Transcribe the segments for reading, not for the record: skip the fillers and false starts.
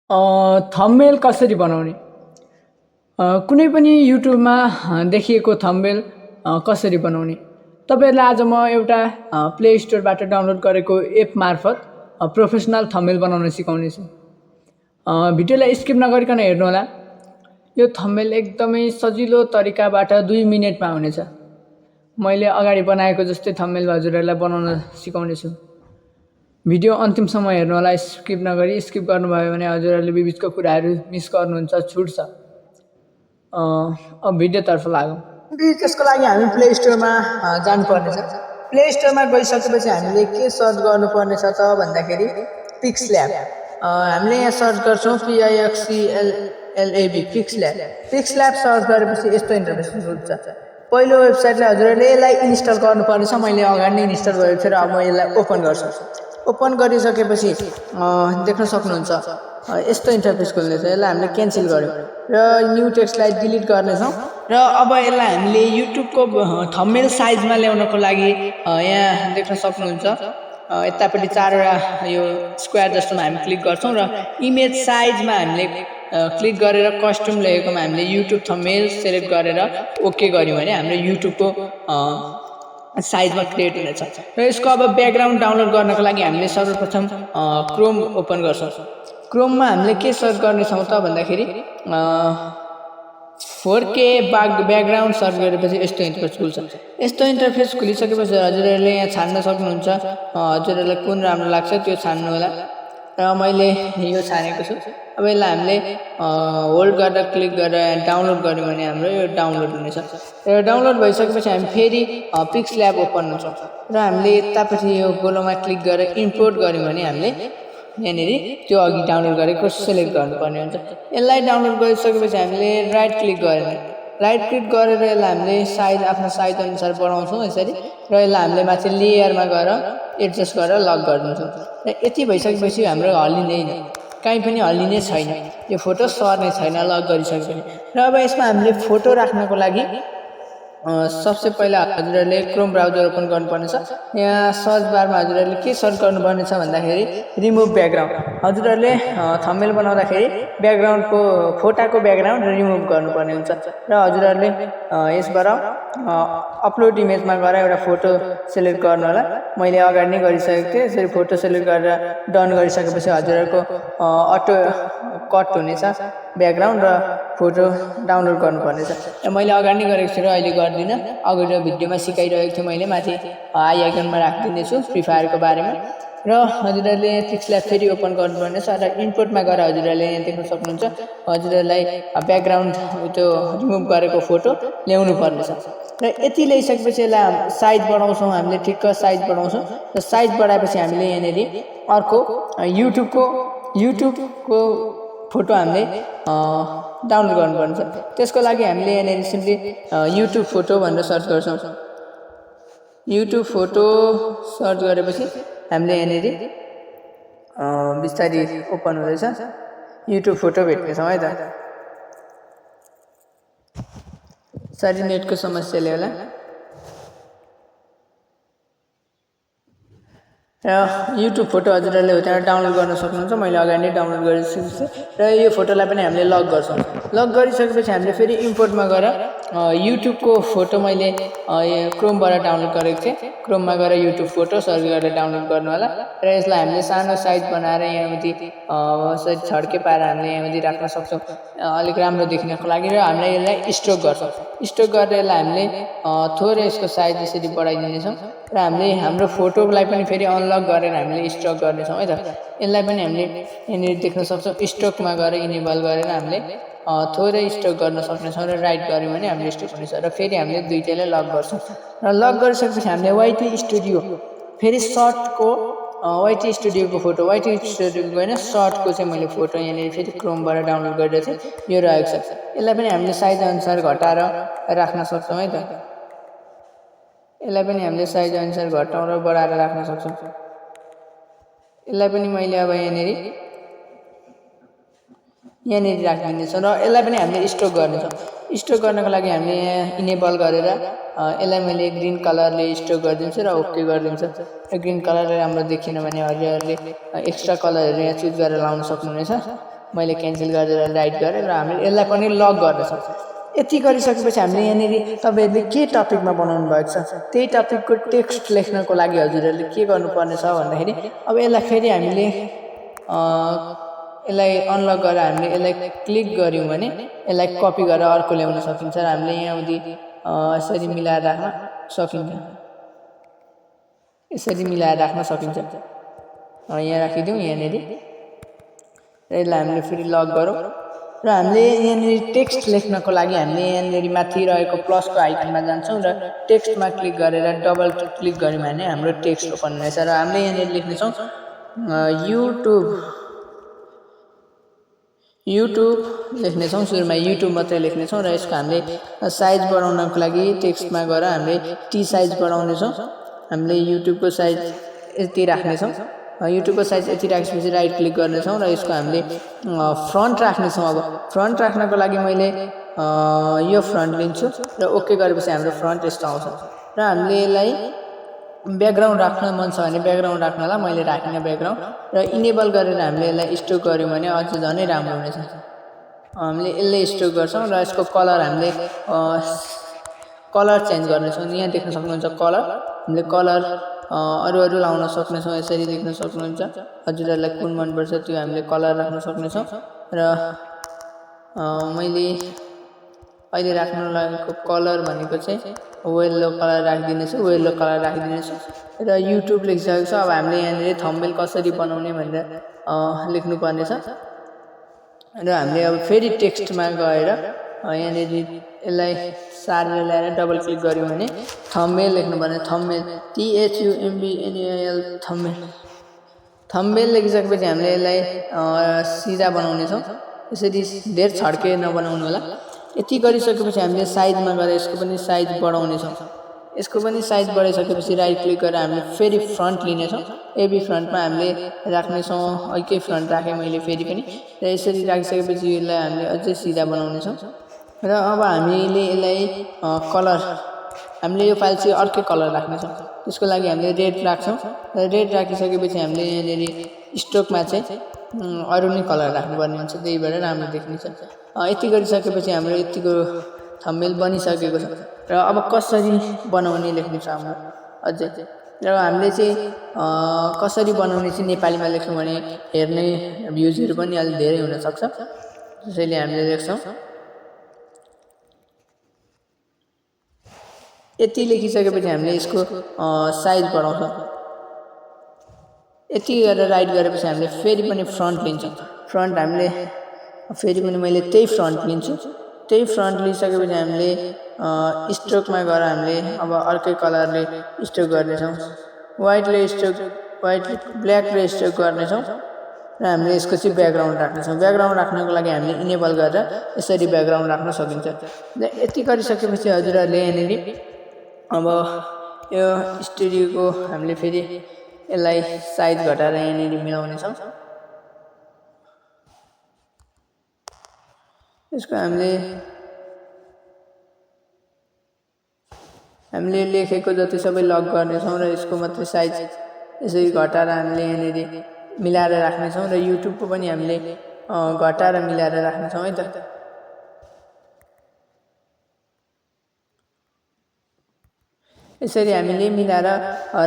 Thumbnail कसरी बनाउने कुनै पनि युट्युबमा देखिएको थम्बनेल कसरी बनाउने तपाईहरुलाई आज म एउटा प्ले स्टोरबाट डाउनलोड गरेको एप मार्फत प्रोफेसनल थम्बनेल बनाउन सिकाउने छु। भिडियोलाई स्किप नगरिकन हेर्नु होला। यो थम्बनेल एकदमै सजिलो तरिकाबाट 2 मिनेटमा हुनेछ। मैले अगाडि बनाएको जस्तै थम्बनेल हजुरहरुलाई बनाउन सिकाउने छु। भिडियो अन्तिमसम्म हेर्नु होला, स्किप नगरी। स्किप गर्नुभयो भने हजुरहरुले विविधको कुराहरु मिस गर्नुहुन्छ, छुट्छ। अब भिडियोतर्फ लागौं। त्यसको लागि हामी प्ले स्टोरमा जानुपर्ने छ। प्ले स्टोरमा गइसकेपछि हामीले के सर्च गर्नुपर्ने छ त भन्दाखेरि पिक्सल्याब। हामीले यहाँ सर्च गर्छौं PIXCLAB पिक्सल्याब। पिक्सल्याब सर्च गरेपछि यस्तो इन्टरफेस खुल्छ। पहिलो वेबसाइटलाई हजुरहरुले यसलाई इन्स्टल गर्नुपर्ने छ। मैले अगाडि नै इन्स्टल गरेको छु र अब म यसलाई ओपन गर्छु। ओपन गरिसकेपछि देख्न सक्नुहुन्छ यस्तो इन्टरफेस खुल्नेछ। यसलाई हामीले क्यान्सल गर्यौं र न्यू टेक्स्टलाई डिलिट गर्नेछौं र अब यसलाई हामीले युट्युबको थम्बनेल साइजमा ल्याउनको लागि यहाँ देख्न सक्नुहुन्छ यतापट्टि चारवटा यो स्क्वायर जस्तोमा हामी क्लिक गर्छौं र इमेज साइजमा हामीले क्लिक गरेर कस्टम लेखेकोमा हामीले युट्युब थम्बनेल सिलेक्ट गरेर ओके गर्यौं भने हाम्रो युट्युबको साइजमा क्रिएट हुनेछ। र यसको अब ब्याकग्राउन्ड डाउनलोड गर्नको लागि हामीले सर्वप्रथम क्रोम ओपन गर्छौं। क्रोममा हामीले के सर्च गर्नेछौं त भन्दाखेरि 4K ब्याकग्राउन्ड सर्च गरेपछि यस्तो इन्टरफेस खुल्छ। यस्तो इन्टरफेस खुलिसकेपछि हजुरहरुले यहाँ छान्न सक्नुहुन्छ। हजुरहरुलाई कुन राम्रो लाग्छ त्यो छान्नु होला र मैले यो छानेको छु। अब यसलाई हामीले होल्ड गरेर क्लिक गरेर डाउनलोड गर्यौं भने हाम्रो यो डाउनलोड हुनेछ। र डाउनलोड भइसकेपछि हामी फेरि पिक्सल्याब ओपन गर्छौं र हामीले यतापट्टि यो गोलोमा क्लिक गरेर इम्पोर्ट गर्यौं भने हामीले यहाँनेरि त्यो अघि डाउनलोड गरेको सिलेक्ट गर्नुपर्ने हुन्छ। यसलाई डाउनलोड गरिसकेपछि हामीले राइट क्लिक गरेर यसलाई हामीले साइज आफ्नो साइज अनुसार बढाउँछौं यसरी र यसलाई हामीले माथि लेयरमा गएर एडजस्ट गरेर लक गर्छौं। र यति भइसकेपछि हाम्रो हल्लिँदैन, कहीं पनि हल्लिने छैन। यो फोटो सर्ने छैन लक गरिसकेपछि। र अब यसमा हामीले फोटो राख्नको लागि सबसे पहिला हजुरहरुले क्रोम ब्राउजर ओपन गर्नुपर्ने छ। यहाँ सर्च बारमा हजुरहरुले के सर्च गर्नुपर्ने छ भन्दाखेरि रिमुभ ब्याकग्राउन्ड। हजुरहरुले थम्बनेल बनाउँदाखेरि ब्याकग्राउन्डको फोटाको ब्याकग्राउन्ड रिमुभ गर्नुपर्ने हुन्छ र हजुरहरुले यसबाट अपलोड इमेजमा गएर एउटा फोटो सिलेक्ट गर्नु होला। मैले अगाडि नै गरिसकेको थिएँ। यसरी फोटो सिलेक्ट गरेर डन गरिसकेपछि हजुरहरुको अटो कट हुनेछ ब्याकग्राउन्ड र फोटो डाउनलोड गर्नुपर्ने छ। मैले अगाडि नै गरेको छु र अहिले गर्दिन। अगाडिको भिडियोमा सिकाइरहेको थिएँ मैले, माथि आई आइकनमा राखिदिनेछु फ्री फायरको बारेमा। र हजुरहरुले पिक्सल्याब फेरि ओपन गर्नुपर्ने छ र इम्पोर्टमा गएर हजुरहरुले यहाँ देख्न सक्नुहुन्छ हजुरहरुलाई ब्याकग्राउन्ड त्यो रिमुभ गरेको फोटो ल्याउनु पर्ने छ। र यति ल्याइसकेपछि यसलाई साइज बढाउँछौं हामीले, ठिक्क साइज बढाउँछौं र साइज बढाएपछि हामीले यहाँनेरि अर्को युट्युबको फोटो हामीले डाउनलोड गर्नुपर्ने छ। त्यसको लागि हामीले यहाँनेरि सिम्पली युट्युब फोटो भनेर सर्च गर्छौं। युट्युब फोटो सर्च गरेपछि हामीले यहाँनेरि बिस्तारै ओपन हुँदैछ। युट्युब फोटो भेट्नेछौँ है त। सारी नेटको समस्याले होला। र युट्युब फोटो हजुरहरुले हो त्यहाँ डाउनलोड गर्न सक्नुहुन्छ। मैले अगाडि नै डाउनलोड गरिसकेको छु र यो फोटोलाई पनि हामीले लक गर्छौं। लक गरिसकेपछि हामीले फेरि इम्पोर्टमा गएर युट्युबको फोटो मैले क्रोमबाट डाउनलोड गरेको थिएँ। क्रोममा गएर युट्युब फोटो सर्च गरेर डाउनलोड गर्नु होला र यसलाई हामीले सानो साइज बनाएर यहाँमाथि छड्के पारेर हामीले यहाँमाथि राख्न सक्छौं अलिक राम्रो देखिनको लागि। र हामीले यसलाई स्ट्रोक गर्छौं। स्ट्रोक गरेर यसलाई हामीले थोरै यसको साइज यसरी बढाइदिनेछौं र हामीले हाम्रो फोटोलाई पनि फेरि अनलक गरेर हामीले स्ट्रोक गर्नेछौं है त। यसलाई पनि हामीले यहाँनेरि देख्न सक्छौं स्ट्रोकमा गएर इनेबल गरेर हामीले थोरै स्ट्रोक गर्न सक्नेछौं र राइट गर्यौं भने हामीले स्ट्रोक हुनेछ। र फेरि हामीले दुईटैलाई लक गर्छौं र लक गरिसकेपछि हामीले वाइटी स्टुडियो फेरि सर्टको वाइटी स्टुडियोको फोटो वाइटी स्टुडियोको हैन सर्टको चाहिँ मैले फोटो यहाँनेरि फेरि क्रोमबाट डाउनलोड गरेर चाहिँ यो रहेको छ। यसलाई पनि हामीले साइज अनुसार घटाएर राख्न सक्छौं है त। यसलाई पनि हामीले साइज अनुसार घटाएर बढाएर राख्न सक्छौं। यसलाई पनि मैले अब यहाँनेरि राखिदिनेछौँ र यसलाई पनि हामीले स्ट्रोक गर्नेछौँ। स्ट्रोक गर्नको लागि हामीले यहाँ इनेबल गरेर यसलाई मैले ग्रीन कलरले स्ट्रोक गरिदिन्छु र ओके गरिदिन्छु। ग्रीन कलरले राम्रो देखिन भने हजुरहरुले एक्स्ट्रा कलरहरु यहाँ चुज गरेर लाउन सक्नुहुनेछ। मैले क्यान्सल गरेर राइट गरेँ र हामीले यसलाई पनि लक गर्नेछौँ। यति गरिसकेपछि हामीले यहाँनिर तपाईँहरूले के टपिकमा बनाउनु भएको छ त्यही टपिकको टेक्स्ट लेख्नको लागि हजुरहरूले के गर्नुपर्ने छ भन्दाखेरि अब यसलाई फेरि हामीले यसलाई अनलक गरेर हामीले यसलाई क्लिक गऱ्यौँ भने यसलाई कपी गरेर अर्को ल्याउन सकिन्छ र हामीले यहाँउँदि यसरी मिलाएर राख्न सकिन्छ। यसरी मिलाएर राख्न सकिन्छ। यहाँ राखिदिउँ यहाँनिर र यसलाई हामीले फेरि लक गरौँ र हामीले यहाँनिर टेक्स्ट लेख्नको लागि हामीले यहाँनिर माथि रहेको प्लसको आइकनमा जान्छौँ र टेक्स्टमा क्लिक गरेर डबल क्लिक गऱ्यौँ भने हाम्रो टेक्स्ट ओपन हुनेछ र हामीले यहाँनिर लेख्नेछौँ युट्युब लेख्नेछौँ। सुरुमा युट्युब मात्रै लेख्नेछौँ र यसको हामीले साइज बढाउनको लागि टेक्स्टमा गएर हामीले टी साइज बढाउनेछौँ। हामीले युट्युबको साइज यति राख्नेछौँ। युट्युबको साइज यति राखेपछि राइट क्लिक गर्नेछौँ र यसको हामीले फ्रन्ट राख्नेछौँ। अब फ्रन्ट राख्नको लागि मैले यो फ्रन्ट लिन्छु र ओके गरेपछि हाम्रो फ्रन्ट यस्तो आउँछ र हामीले यसलाई ब्याकग्राउन्ड राख्न मन छ भने ब्याकग्राउन्ड राख्नलाई मैले राखिनँ ब्याकग्राउन्ड र इनेबल गरेर हामीले यसलाई स्टोक गऱ्यौँ भने अझ झनै राम्रो हुनेछ। हामीले यसले स्टोक गर्छौँ र यसको कलर हामीले कलर चेन्ज गर्नेछौँ। यहाँ देख्न सक्नुहुन्छ कलर हामीले कलर अरू लाउन सक्नेछौँ। यसरी देख्न सक्नुहुन्छ। हजुरहरूलाई कुन मनपर्छ त्यो हामीले कलर राख्न सक्नेछौँ र मैले अहिले राख्न लागेको कलर भनेको चाहिँ येल्लो कलर राखिदिनेछु। येल्लो कलर राखिदिनेछु र युट्युब लेखिसकेको छ। अब हामीले यहाँनिर थम्बनेल कसरी बनाउने भनेर लेख्नुपर्ने छ र हामीले अब फेरि टेक्स्टमा गएर यहाँनिर यसलाई सारेर ल्याएर डबल क्लिक गऱ्यौँ भने थम्बनेल लेख्नुपर्ने थम्बनेल THUMBNAIL थम्बनेल लेखिसकेपछि हामीले यसलाई सिधा बनाउनेछौँ। यसरी धेर छड्के नबनाउनु होला। यति गरिसकेपछि हामीले साइजमा गएर यसको पनि साइज बढाउनेछौँ। यसको पनि साइज बढाइसकेपछि राइट क्लिक गरेर हामीले फेरि फ्रन्ट लिनेछौँ। एबी फ्रन्टमा हामीले राख्नेछौँ। अर्कै फ्रन्ट राखेँ मैले फेरि पनि र यसरी राखिसकेपछि यसलाई हामीले अझै सिधा बनाउनेछौँ र अब हामीले यसलाई कलर हामीले यो फाइल चाहिँ अर्कै कलर राख्नेछौँ। त्यसको लागि हामीले रेड राख्छौँ र रेड राखिसकेपछि हामीले यहाँनिर स्टोकमा चाहिँ अरू नै कलर राख्नुपर्ने हुन्छ। त्यही भएर राम्रो देखिन्छ। यति गरिसकेपछि हाम्रो यतिको थम्बनेल बनिसकेको छ र अब कसरी बनाउने लेख्ने छ हाम्रो अझै र हामीले चाहिँ कसरी बनाउने चाहिँ नेपालीमा लेख्यौँ भने हेर्ने भ्युजहरू पनि अलि धेरै हुनसक्छ। त्यसैले हामीले लेख्छौँ। यति लेखिसकेपछि हामीले यसको साइज बढाउँछौँ। यति गरेर राइट गरेपछि हामीले फेरि पनि फ्रन्ट लिन्छौँ। फ्रन्ट हामीले फेरि पनि मैले त्यही फ्रन्ट लिन्छु। त्यही फ्रन्ट लिइसकेपछि हामीले स्ट्रोकमा गएर हामीले अब अर्कै कलरले स्ट्रोक गर्नेछौँ। ब्ल्याकले स्ट्रोक गर्नेछौँ र हामीले यसको चाहिँ ब्याकग्राउन्ड राख्नेछौँ। ब्याकग्राउन्ड राख्नको लागि हामीले इनेबल गरेर यसरी ब्याकग्राउन्ड राख्न सकिन्छ। यति गरिसकेपछि हजुरहरूले यहाँनिर अब यो स्टुडियोको हामीले फेरि यसलाई साइज घटाएर यहाँनिर मिलाउनेछौँ। यसको हामीले लेखेको जति सबै लक गर्नेछौँ र यसको मात्रै साइज यसरी घटाएर हामीले यहाँनिर मिलाएर राख्नेछौँ र युट्युबको पनि हामीले घटाएर मिलाएर राख्नेछौँ है त। यसरी हामीले मिलाएर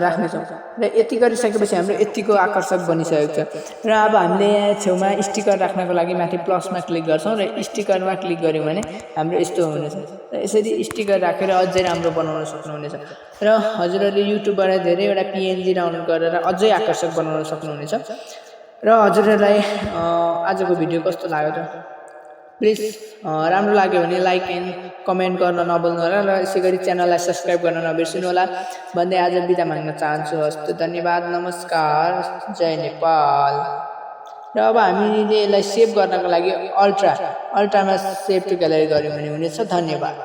राख्नेछौँ र यति गरिसकेपछि हाम्रो यतिको आकर्षक बनिसकेको छ र अब हामीले यहाँ छेउमा स्टिकर राख्नको लागि माथि प्लसमा क्लिक गर्छौँ र स्टिकरमा क्लिक गऱ्यौँ भने हाम्रो यस्तो हुनेछ र यसरी स्टिकर राखेर अझै राम्रो बनाउन सक्नुहुनेछ र हजुरहरूले युट्युबबाट धेरैवटा PNG डाउनलोड गरेर अझै आकर्षक बनाउन सक्नुहुनेछ र हजुरहरूलाई आजको भिडियो कस्तो लाग्यो त प्लिज राम्रो लाग्यो भने लाइक एन्ड कमेन्ट गर्न नभुल्नु होला र यसै गरी च्यानललाई सब्स्क्राइब गर्न नबिर्सनु होला भन्दै आज बिदा माग्न चाहन्छु। हस्त धन्यवाद, नमस्कार, जय नेपाल। र अब हामीले यसलाई सेभ गर्नको लागि अल्ट्रामा सेभ टु ग्यालेरी गर्यौँ भने हुनेछ। धन्यवाद।